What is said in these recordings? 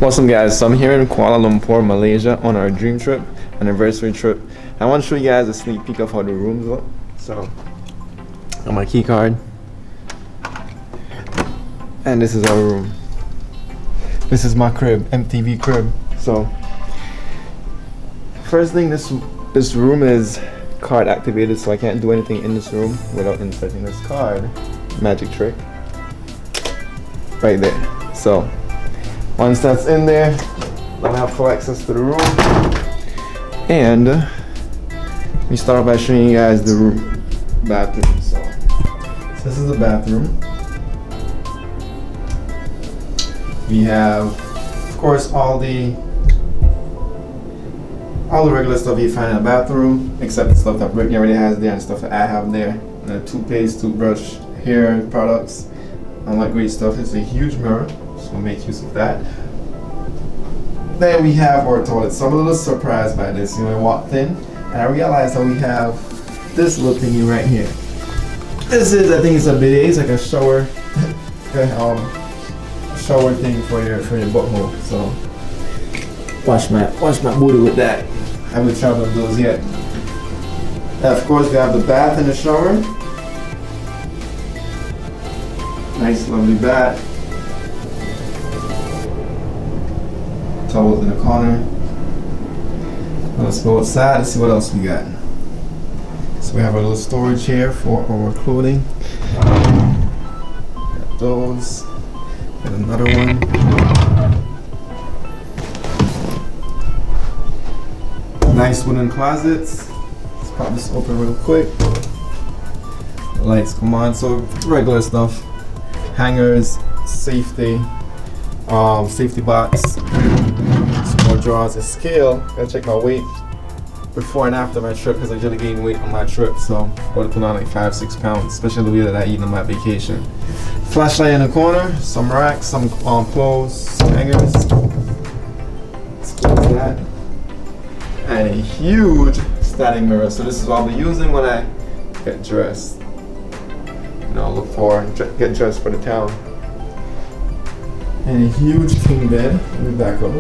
Awesome guys, so I'm here in Kuala Lumpur, Malaysia on our dream trip, anniversary trip. I want to show you guys a sneak peek of how the rooms look. So, got my key card. And this is our room. This is my crib, MTV crib. So, first thing, this room is card activated, so I can't do anything in this room without inserting this card. Magic trick. Right there. So, once that's in there, I'll have full access to the room. And we start off by showing you guys the bathroom. So this is the bathroom. We have, of course, all the regular stuff you find in a bathroom, except the stuff that Brittany already has there and stuff that I have there. Toothpaste, toothbrush, hair products, all that great stuff. It's a huge mirror. We'll make use of that. Then we have our toilet. So I'm a little surprised by this. I walked in and I realized that we have this little thingy right here. This is, I think it's a bidet. It's like a shower, shower thing for your butthole. So wash my booty with that. I haven't tried one of those yet. And of course, we have the bath and the shower. Nice, lovely bath. Towels in the corner. Let's go outside and see what else we got. So we have a little storage here for our clothing. Got those. Got another one. Nice wooden closets. Let's pop this open real quick. The lights come on. So regular stuff. Hangers, safety box. More drawers, a scale. Gotta check my weight before and after my trip because I usually gain weight on my trip, so I gotta put on like 5-6 pounds, especially the way that I eat on my vacation. Flashlight in the corner, some racks, some clothes, some hangers. Let's close that. And a huge standing mirror. So this is what I'll be using when I get dressed. Look for get dressed for the town. And a huge king bed. Let me back up.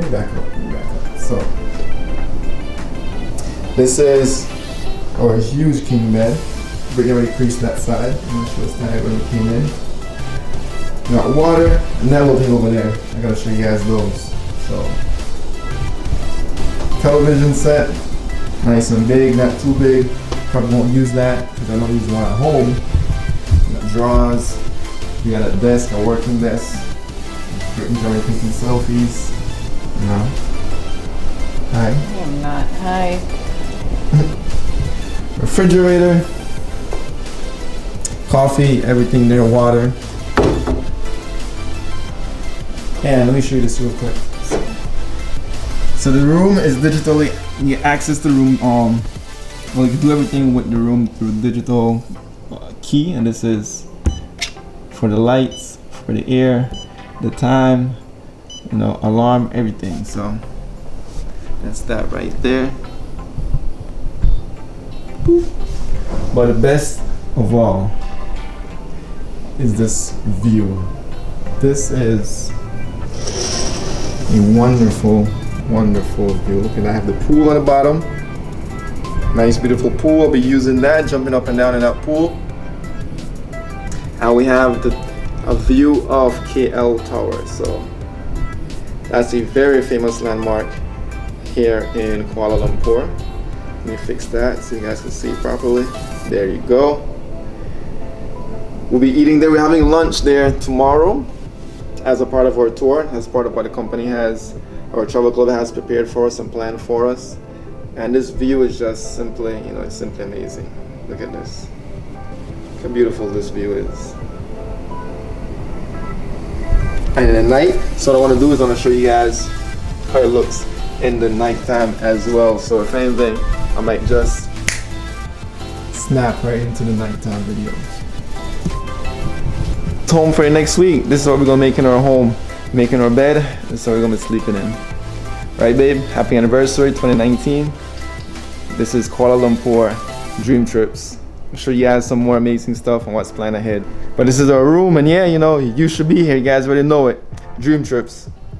So, this is our huge king bed. We already creased that side. I'm not sure it's tight when it came in. We got water and that little thing over there. I gotta show you guys those. So, television set, nice and big, not too big. Probably won't use that because I don't use a lot at home. We got drawers. We got a desk, a working desk. Britain's already taking selfies. No. Hi. I am not. Hi. Refrigerator. Coffee, everything there, water. And let me show you this real quick. So the room is digitally, you access the room, well, you can do everything with the room through digital key, and this is for the lights, for the air, the time, alarm, everything. So that's that right there. Boop. But the best of all is this view. This is a wonderful, wonderful view. Look at that, I have the pool on the bottom. Nice, beautiful pool. I'll be using that, jumping up and down in that pool. And we have a view of KL Tower. So that's a very famous landmark here in Kuala Lumpur. Let me fix that so you guys can see properly. There you go. We'll be eating there. We're having lunch there tomorrow as a part of our tour, as part of what the company has, our travel club has prepared for us and planned for us. And this view is just simply, it's simply amazing. Look at this. Look how beautiful this view is. And in the night, so what I want to do is I want to show you guys how it looks in the nighttime as well. So if anything, I might just snap right into the nighttime videos. It's home for next week. This is what we're gonna make in our home, making our bed. This is what we're gonna be sleeping in. Right, babe? Happy anniversary, 2019. This is Kuala Lumpur Dream Trips. I'll show you guys some more amazing stuff and what's planned ahead. But this is our room, and yeah, you should be here. You guys already know it. Dream Trips.